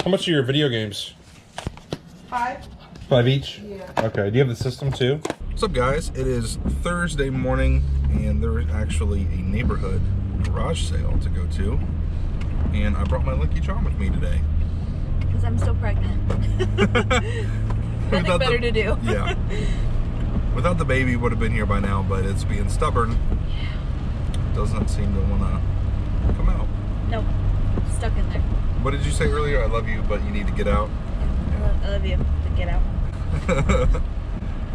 How much are your video games? 5. 5 each? Yeah. Okay, do you have the system too? What's up guys? It is Thursday morning and there is actually a neighborhood garage sale to go to. And I brought my Lucky Charm with me today. Because I'm still pregnant. Nothing better to do. Yeah. Without the baby would have been here by now, but it's being stubborn. Yeah. Doesn't seem to want to come out. Nope. Stuck in there. What did you say earlier? I love you, but you need to get out. I love you, but get out.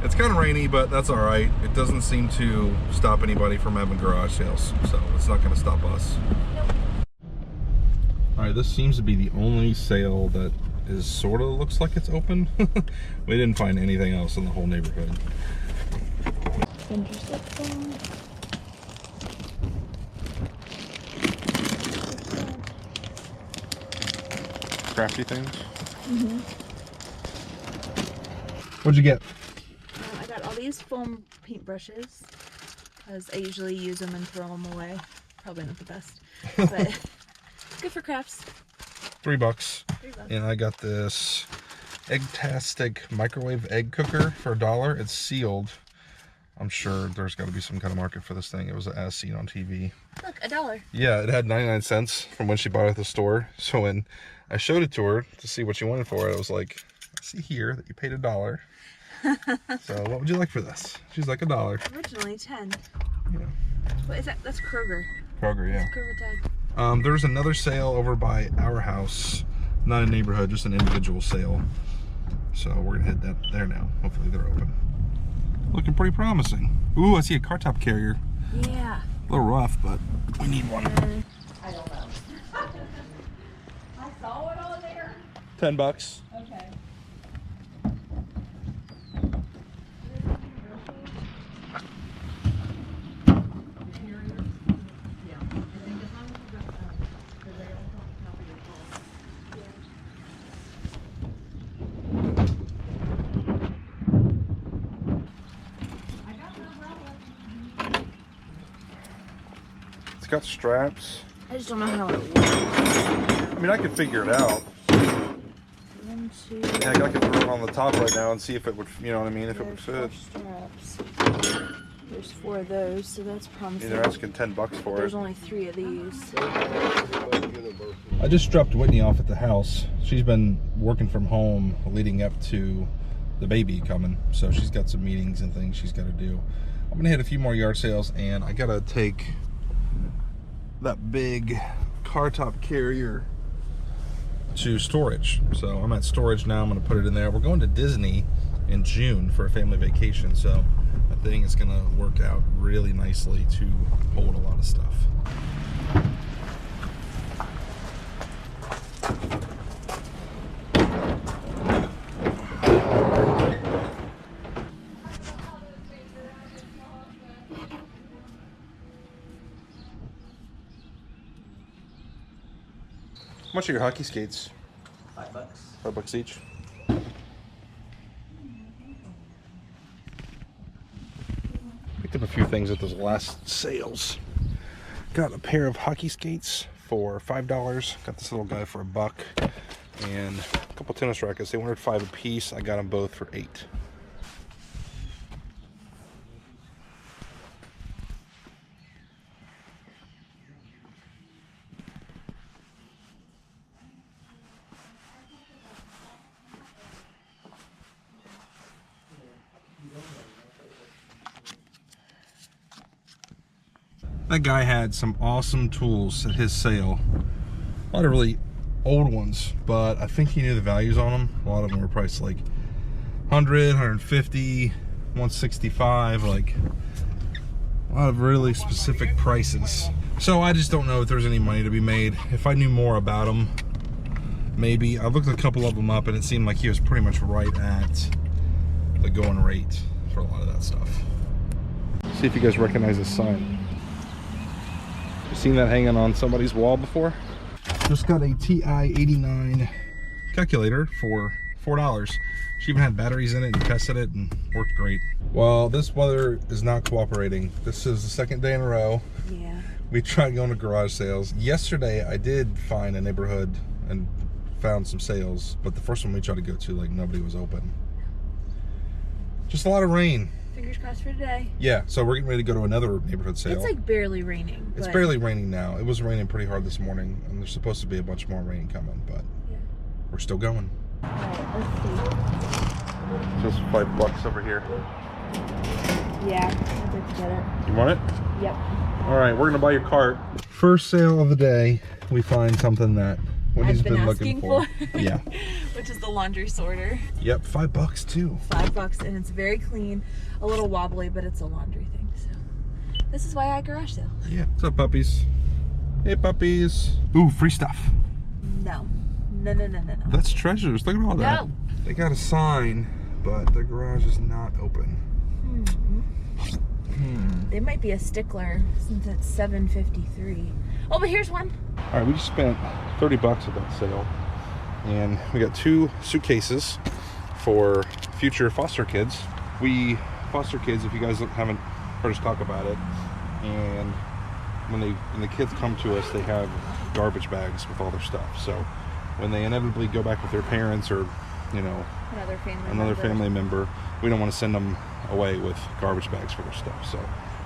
It's kind of rainy, but that's all right. It doesn't seem to stop anybody from having garage sales, so it's not going to stop us. Nope. All right, this seems to be the only sale that is sort of looks like it's open. We didn't find anything else in the whole neighborhood. Interesting. Crafty things. Mm-hmm. What'd you get? I got all these foam paintbrushes because I usually use them and throw them away. Probably not the best, but good for crafts. $3. $3. And I got this Egg-tastic microwave egg cooker for $1. It's sealed. I'm sure there's got to be some kind of market for this thing. It was as seen on TV. Look, $1. Yeah, it had 99 cents from when she bought it at the store. So when I showed it to her to see what she wanted for it, I was like, I see here that you paid $1. So what would you like for this? She's like $1. Originally 10. Yeah. What is that? That's Kroger. Kroger, yeah. That's Kroger tag. There's another sale over by our house. Not a neighborhood, just an individual sale. So we're gonna head there now. Hopefully they're open. Looking pretty promising. Ooh, I see a car top carrier. Yeah. A little rough, but we need one. I don't know. I saw it on there. $10. Okay. It's got straps. I just don't know how it works. I mean, I could figure it out. 1, 2. Yeah, I could throw it on the top right now and see if it would, you know what I mean, if it would fit. Straps. There's 4 of those, so that's promising. They're asking $10 for There's it. only 3 of these. I just dropped Whitney off at the house. She's been working from home leading up to the baby coming, so she's got some meetings and things she's got to do. I'm gonna hit a few more yard sales, and I gotta take that big car top carrier to storage. So I'm at storage now. I'm gonna put it in there. We're going to Disney in June for a family vacation, so that thing is gonna work out really nicely to hold a lot of stuff. How much are your hockey skates? $5. $5 each. Picked up a few things at those last sales. Got a pair of hockey skates for $5. Got this little guy for $1. And a couple tennis rackets. They wanted $5 a piece. I got them both for $8. That guy had some awesome tools at his sale. A lot of really old ones, but I think he knew the values on them. A lot of them were priced like 100, 150, 165, like a lot of really specific prices. So I just don't know if there's any money to be made. If I knew more about them, maybe. I looked a couple of them up and it seemed like he was pretty much right at the going rate for a lot of that stuff. See if you guys recognize this sign. Seen that hanging on somebody's wall before? Just got a TI-89 calculator for $4. She even had batteries in it and tested it and worked great. Well, this weather is not cooperating. This is the second day in a row. Yeah. We tried going to garage sales. Yesterday, I did find a neighborhood and found some sales, but the first one we tried to go to, like, nobody was open. Just a lot of rain. Fingers crossed for today. Yeah, so we're getting ready to go to another neighborhood sale. It's like barely raining. It's barely raining now. It was raining pretty hard this morning, and there's supposed to be a bunch more rain coming, but yeah. We're still going. Alright, let's see. Just $5 over here. Yeah, I'd like to get it. You want it? Yep. All right, we're gonna buy your cart. First sale of the day, we find something that Wendy's been looking for. Yeah. Which is the laundry sorter. Yep, $5 too. $5, and it's very clean, a little wobbly, but it's a laundry thing. So this is why I garage sale. Yeah. What's up, puppies? Hey, puppies. Ooh, free stuff. No. No, no, no, no, no. That's treasures. Look at all that. No. They got a sign, but their garage is not open. They might be a stickler since it's $7.53. Oh, but here's one. All right, we just spent $30 at that sale, and we got 2 suitcases for future foster kids. We foster kids, if you guys haven't heard us talk about it, and when the kids come to us, they have garbage bags with all their stuff. So when they inevitably go back with their parents or, you know, another family member, we don't want to send them away with garbage bags for their stuff. So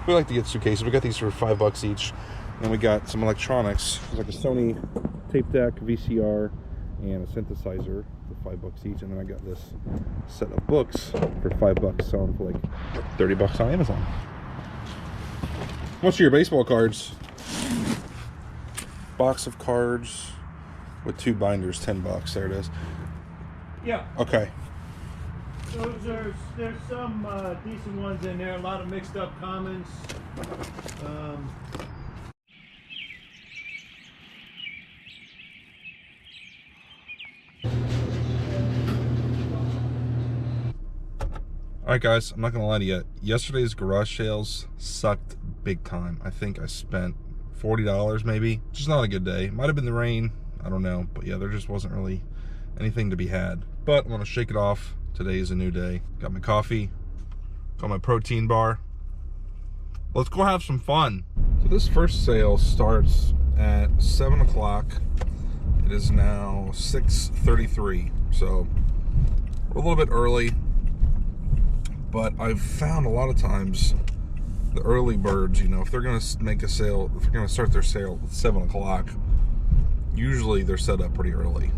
we like to get suitcases. We got these for $5 each. And we got some electronics, like a Sony tape deck, VCR, and a synthesizer for $5 each. And then I got this set of books for $5, selling for like $30 on Amazon. What's your baseball cards? Box of cards with 2 binders, $10. There it is. Yeah. Okay. There's some decent ones in there. A lot of mixed up comments. Alright guys, I'm not gonna lie to you. Yesterday's garage sales sucked big time. I think I spent $40 maybe. Just not a good day. Might have been the rain, I don't know. But yeah, there just wasn't really anything to be had. But I'm gonna shake it off. Today is a new day. Got my coffee, got my protein bar. Let's go have some fun. So this first sale starts at 7 o'clock. It is now 6:33. So we're a little bit early. But I've found a lot of times the early birds, you know, if they're going to make a sale, if they're going to start their sale at 7 o'clock, usually they're set up pretty early.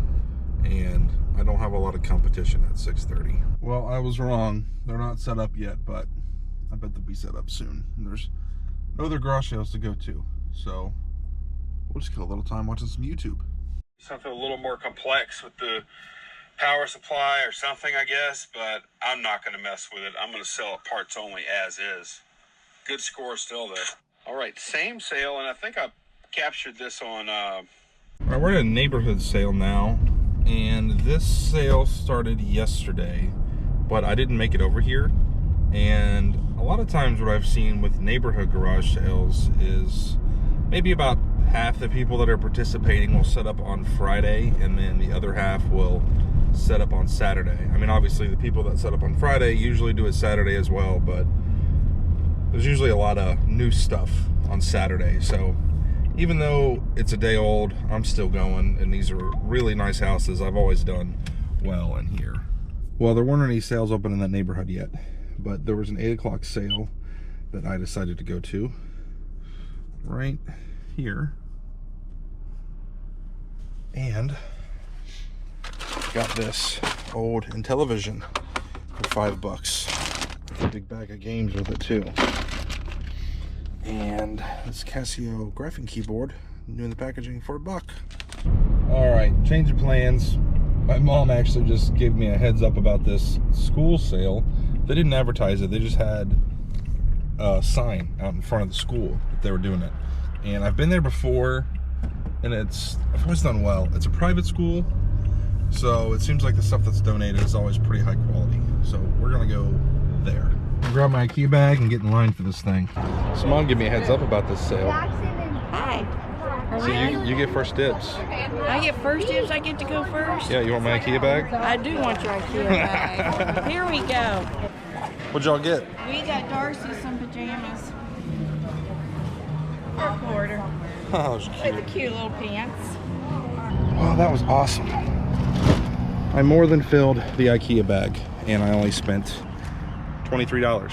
And I don't have a lot of competition at 6:30. Well, I was wrong. They're not set up yet, but I bet they'll be set up soon. And there's no other garage sales to go to. So we'll just kill a little time watching some YouTube. Something a little more complex with the power supply or something, I guess, but I'm not going to mess with it. I'm going to sell it parts only as is. Good score still though. All right, same sale, and I think I captured this on all right, we're at a neighborhood sale now, and this sale started yesterday, but I didn't make it over here. And a lot of times what I've seen with neighborhood garage sales is maybe about half the people that are participating will set up on Friday, and then the other half will set up on Saturday. I mean, obviously the people that set up on Friday usually do it Saturday as well, but there's usually a lot of new stuff on Saturday. So even though it's a day old, I'm still going, and these are really nice houses. I've always done well in here. Well, there weren't any sales open in that neighborhood yet, but there was an 8 o'clock sale that I decided to go to right here, and got this old Intellivision for $5. A big bag of games with it too. And this Casio graphing keyboard, doing the packaging for $1. All right, change of plans. My mom actually just gave me a heads up about this school sale. They didn't advertise it. They just had a sign out in front of the school that they were doing it. And I've been there before, and I've always done well. It's a private school, so it seems like the stuff that's donated is always pretty high quality. So we're gonna go there. Grab my IKEA bag and get in line for this thing. So Mom gave me a heads up about this sale. Hi. So you get first dibs. I get first dibs. I get to go first. Yeah, you want my IKEA bag? I do want your IKEA bag. Here we go. What'd y'all get? We got Darcy some pajamas. For $1. Oh, that was With cute. the cute little pants. Well, that was awesome. I more than filled the IKEA bag, and I only spent $23.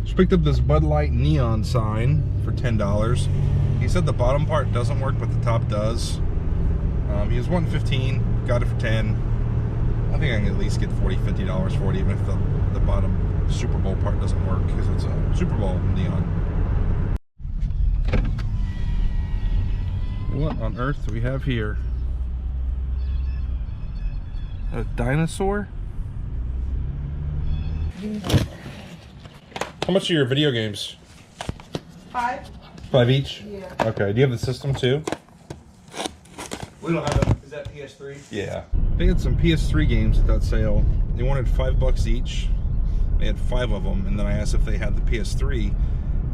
Just picked up this Bud Light neon sign for $10. He said the bottom part doesn't work, but the top does. He was wanting 15, got it for 10. I think I can at least get $40-50 for it, even if the bottom Super Bowl part doesn't work, because it's a Super Bowl neon. What on earth do we have here? A dinosaur? How much are your video games? 5. 5 each? Yeah. Okay, do you have the system too? We don't have a, is that PS3? Yeah. They had some PS3 games at that sale. They wanted $5 each. They had 5 of them, and then I asked if they had the PS3,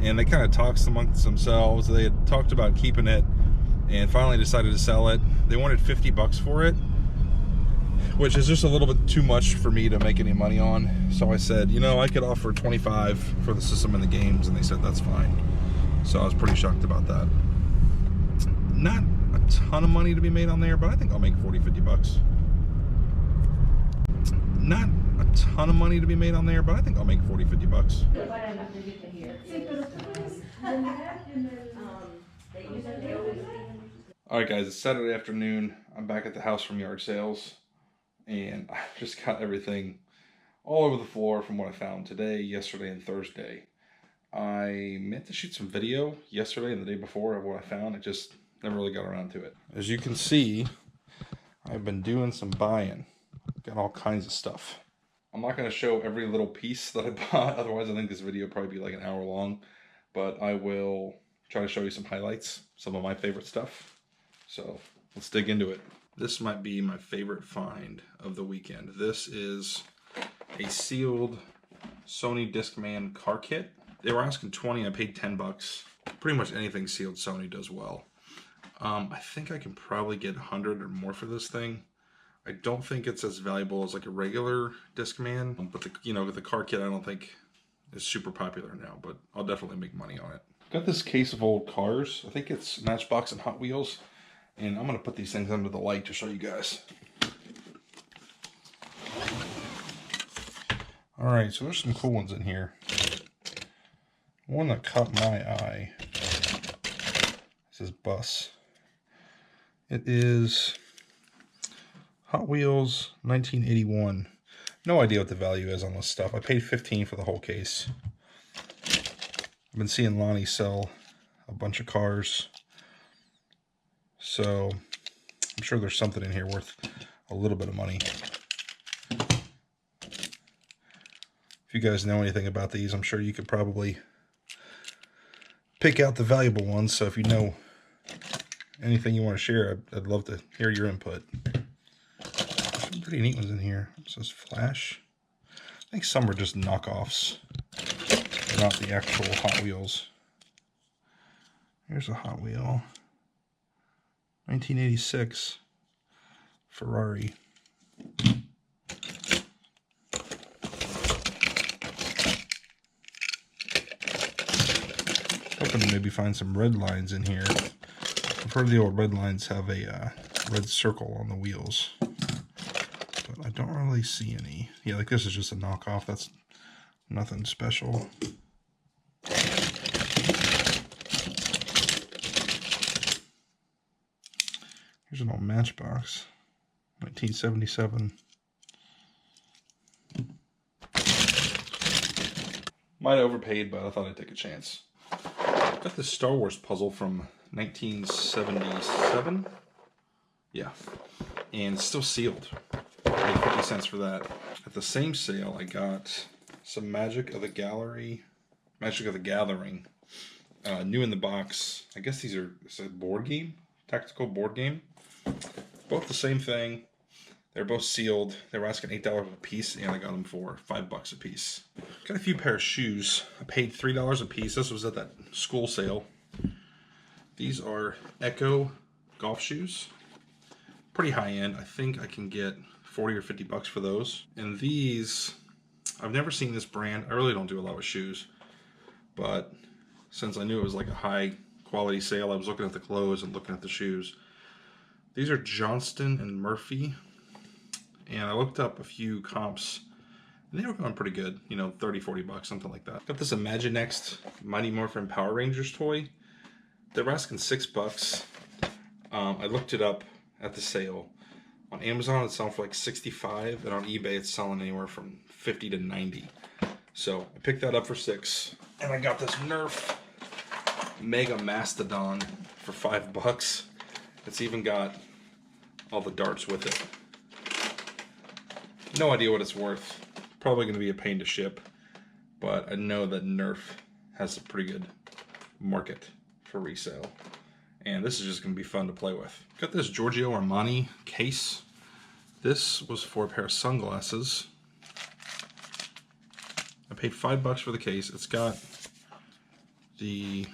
and they kind of talked amongst themselves. They had talked about keeping it, and finally decided to sell it. They wanted $50 for it, which is just a little bit too much for me to make any money on. So I said, you know, I could offer $25 for the system and the games, and they said that's fine. So I was pretty shocked about that. Not a ton of money to be made on there, but I think I'll make $40-50. Not a ton of money to be made on there, but I think I'll make $40-50. Alright guys, it's Saturday afternoon. I'm back at the house from yard sales, and I just got everything all over the floor from what I found today, yesterday, and Thursday. I meant to shoot some video yesterday and the day before of what I found. I just never really got around to it. As you can see, I've been doing some buying. Got all kinds of stuff. I'm not going to show every little piece that I bought, otherwise I think this video will probably be like an hour long. But I will try to show you some highlights, some of my favorite stuff. So let's dig into it. This might be my favorite find of the weekend. This is a sealed Sony Discman car kit. They were asking 20, I paid $10. Pretty much anything sealed Sony does well. I think I can probably get 100 or more for this thing. I don't think it's as valuable as like a regular Discman, but the car kit I don't think is super popular now, but I'll definitely make money on it. Got this case of old cars. I think it's Matchbox and Hot Wheels, and I'm gonna put these things under the light to show you guys. All right, so there's some cool ones in here. One that caught my eye. This is Bus. It is Hot Wheels 1981. No idea what the value is on this stuff. I paid $15 for the whole case. I've been seeing Lonnie sell a bunch of cars, so I'm sure there's something in here worth a little bit of money. If you guys know anything about these, I'm sure you could probably pick out the valuable ones. So if you know anything you want to share, I'd love to hear your input. Some pretty neat ones in here. It says Flash. I think some are just knockoffs, not the actual Hot Wheels. Here's a Hot Wheel. 1986 Ferrari. Hoping to maybe find some red lines in here. I've heard the old red lines have a red circle on the wheels, but I don't really see any. Yeah, like this is just a knockoff. That's nothing special. Here's an old Matchbox, 1977. Might have overpaid, but I thought I'd take a chance. Got this Star Wars puzzle from 1977. Yeah, and it's still sealed. I paid 50 cents for that. At the same sale, I got some Magic of the Gathering, new in the box. I guess it's a board game, tactical board game. Both the same thing. They're both sealed. They were asking $8 a piece, and I got them for $5 a piece. Got a few pair of shoes. I paid $3 a piece. This was at that school sale. These are Echo golf shoes. Pretty high end. I think I can get 40 or 50 bucks for those. And these, I've never seen this brand. I really don't do a lot with shoes, but since I knew it was like a high quality sale. I was looking at the clothes and looking at the shoes. These are Johnston and Murphy. And I looked up a few comps. And they were going pretty good. You know, 30, 40 bucks, something like that. Got this Imaginext Mighty Morphin Power Rangers toy. They were asking $6. I looked it up at the sale. On Amazon, it's selling for like $65, and on eBay, it's selling anywhere from $50 to $90. So I picked that up for $6, and I got this Nerf Mega Mastodon for $5. It's even got all the darts with it. No idea what it's worth. Probably going to be a pain to ship, but I know that Nerf has a pretty good market for resale. And this is just going to be fun to play with. Got this Giorgio Armani case. This was for a pair of sunglasses. I paid $5 for the case. It's got the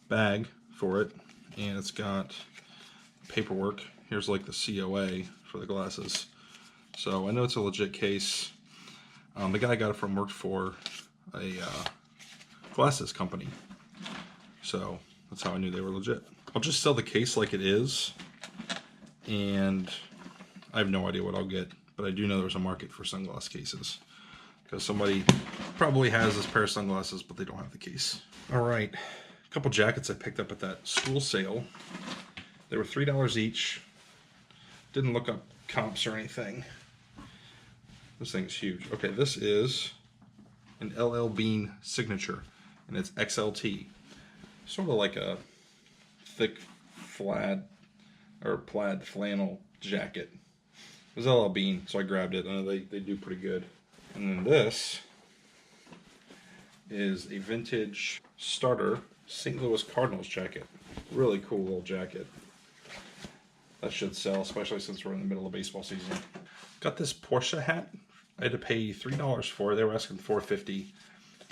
bag for it, and it's got paperwork. Here's like the COA for the glasses. So I know it's a legit case. The guy I got it from worked for a glasses company. So that's how I knew they were legit. I'll just sell the case like it is, and I have no idea what I'll get, but I do know there's a market for sunglass cases because somebody probably has this pair of sunglasses, but they don't have the case. All right, a couple jackets I picked up at that school sale. They were $3 each. Didn't look up comps or anything. This thing's huge. Okay, this is an LL Bean signature, and it's XLT. Sort of like a thick plaid flannel jacket. It was LL Bean, so I grabbed it. I know they do pretty good. And then this is a vintage starter St. Louis Cardinals jacket. Really cool little jacket. That should sell, especially since we're in the middle of baseball season. Got this Porsche hat. I had to pay $3 for it. They were asking $4.50,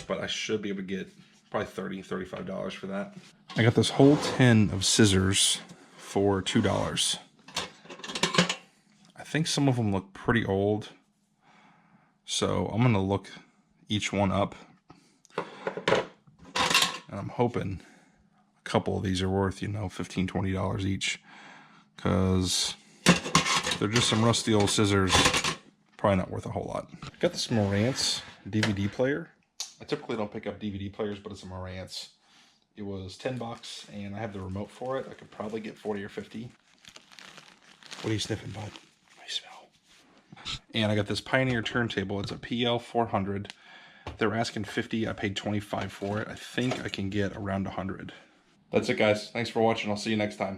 but I should be able to get probably $30, $35 for that. I got this whole tin of scissors for $2. I think some of them look pretty old, so I'm gonna look each one up, and I'm hoping a couple of these are worth, you know, $15, $20 each, because they're just some rusty old scissors, probably not worth a whole lot. Got this Marantz DVD player. I typically don't pick up DVD players, but it's a Marantz. It was $10, and I have the remote for it. I could probably get 40 or 50. What are you sniffing, bud? I smell. And I got this Pioneer turntable. It's a PL400. They were asking 50. I paid 25 for it. I think I can get around 100. That's it, guys. Thanks for watching. I'll see you next time.